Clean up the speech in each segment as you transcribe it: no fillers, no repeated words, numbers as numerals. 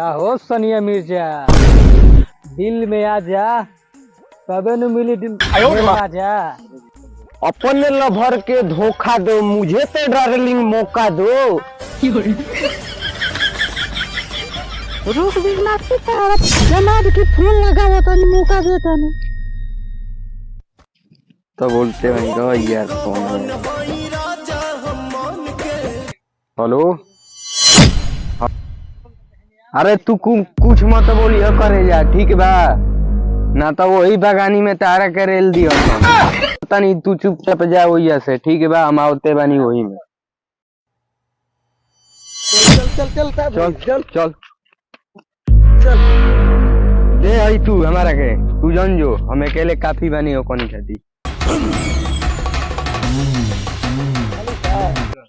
का हो सनिया मिर्जा, दिल में आ जा, कबे न मिली दिल में आ जा। अपने लवर के धोखा दो, मुझे तो डार्लिंग मौका दो। रुक बिगला जनाब की फोन लगाओ तो मौका देता नहीं तो बोलते हैं यार फोन। हेलो, अरे तू कुछ मत बोलियो करे जा, ठीक बा ना तो वही बगानी में तारा के रेल दियो पता नहीं, तू चुपचाप जा वही से, ठीक बा हम आवते बानी वही में। चल चल चल चल चल चल चल दे आई तू हमारा के, तू जान जो हम अकेले काफी बानी हो कोनी खाती।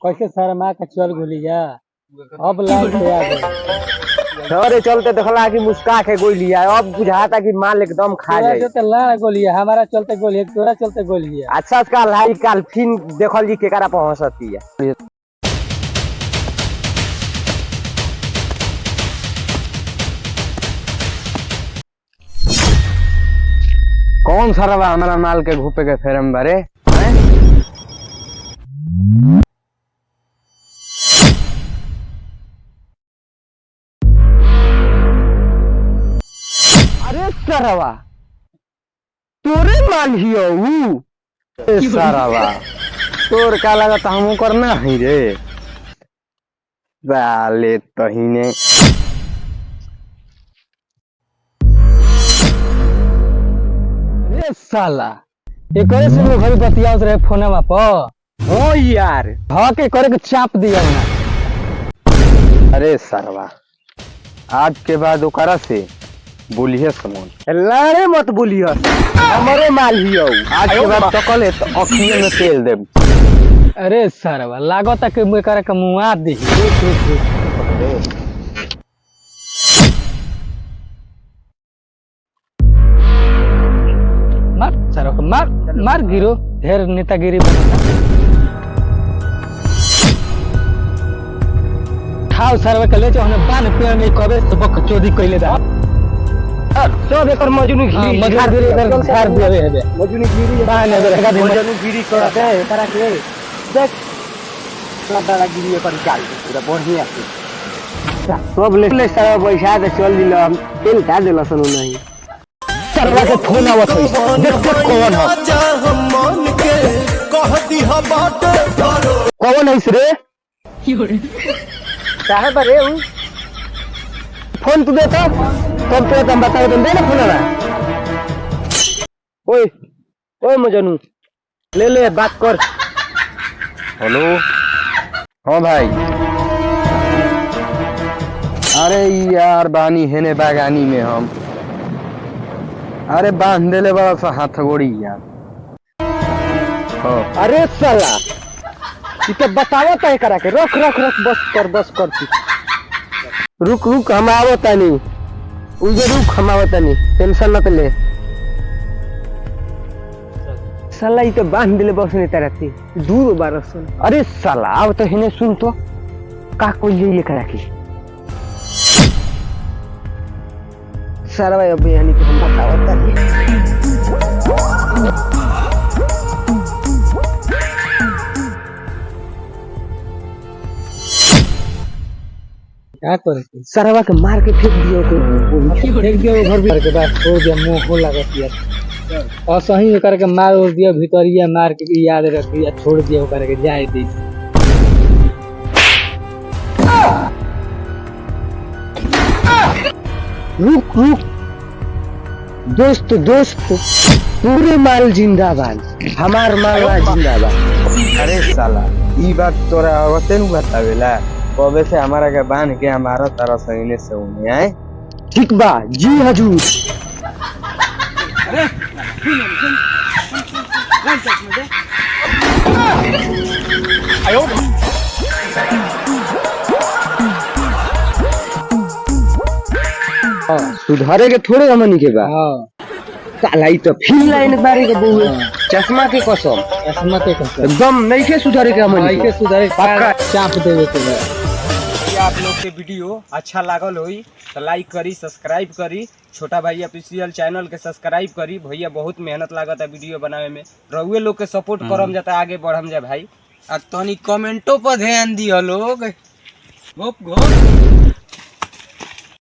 कैसे सारा माँ का चल गोलिया, अब लाइट पे आ गए। सरे चलते देखला कि मुस्का के गोलिया, अब बुझाता कि माल एकदम खा जाए। चलते लाड़ गोलिया, हमारा चलते गोलिया, तोरा चलते गोलिया। अच्छा काल हाई काल फिन देखल जी केकरा पहुंचती है। कौन सारा बा हमारा माल के घूपे के फेरम बारे हैं? अरे सरवा तोरे माल हियो ऊ सरवा, तोर का लगता हमू करना है रे बाले तहीने। अरे साला एकरे से लोग घरी बतियावत रहे फोनमा पर। हो यार के करे के चाप दिया ना। अरे सरवा आज के बाद ओकरा से बोलिए समझ, लारे मत बोलिए, हमारे माल हियो। आज के बाद तकले तो अखिए में तेल दे। अरे सरवा लागत के मुए करे के मुआ दी। मार सरवा मार मार गिरो, ढेर नेतागिरी बना। खाओ सरवा के ले जाओ, हमने बान पेड़ में कबे से बक चोरी कइले दा। सब एकर मजनू गिरी मजदूरी कर झाड़ देवे है। मजनू गिरी बान है मजनू गिरी करते है करा के देख दादा गिरी पर चाल पूरा बढ़िया से सब ले सारा पैसा दे चल दिल, हम तेल का देला सनु नहीं। सरवा के फोन आवत है, देख कौन है कौन है रे साहब रे ऊ फोन तू देता तब तो तुम बताओ, तुम दे ना फोन वाला। ओए ओए मजनू ले ले बात कर। हेलो हाँ भाई, अरे यार बानी है ने बागानी में हम, अरे बांध देले बड़ा सा हाथ गोड़ी यार। हाँ अरे साला तो बतावा तय करा के रख रख रख बस कर तू। रुक रुक हम आवता नहीं, उजे रुक हम आवता नहीं, टेंशन मत ले। साला ये तो बांध दिले बस ने तरती दूर बारस। अरे साला अब तो हिने सुन तो का कोई ले लेकर रखी सारा भाई अब यानी कि हम बतावता नहीं। क्या करे सरवा के मार के फेंक दियो को, फेंक दियो घर भर के बाद हो गया मुंह हो लागत यार। और सही करके मार और दिया भीतरिया मार के याद रख दिया, छोड़ दिया करके जाए दी। रुक रुक दोस्त दोस्त, पूरे माल जिंदाबाद, हमार माल जिंदाबाद। अरे साला ई बात तोरा आवते न बतावेला, कबे से हमारा के बांध के हमारा तरह सहीने से उन्हें आए। ठीक बा जी हजूर। सुधारे के थोड़े हमनी के बा। साला ई तो फिर लाइन बारे के बहुए चश्मा के कसम एकदम नहीं के सुधारे के हमनी के सुधारे पक्का चाप देवे के। आप लोग के वीडियो अच्छा लागल होई तो लाइक करी, सब्सक्राइब करी। छोटा भाई ऑफिशियल चैनल के सब्सक्राइब करी। भैया बहुत मेहनत लागत है वीडियो बनावे में, रउए लोग के सपोर्ट करम जाता आगे बढ़म जा भाई। और तनी कमेंटो पर ध्यान दियो लोग। घोप घोप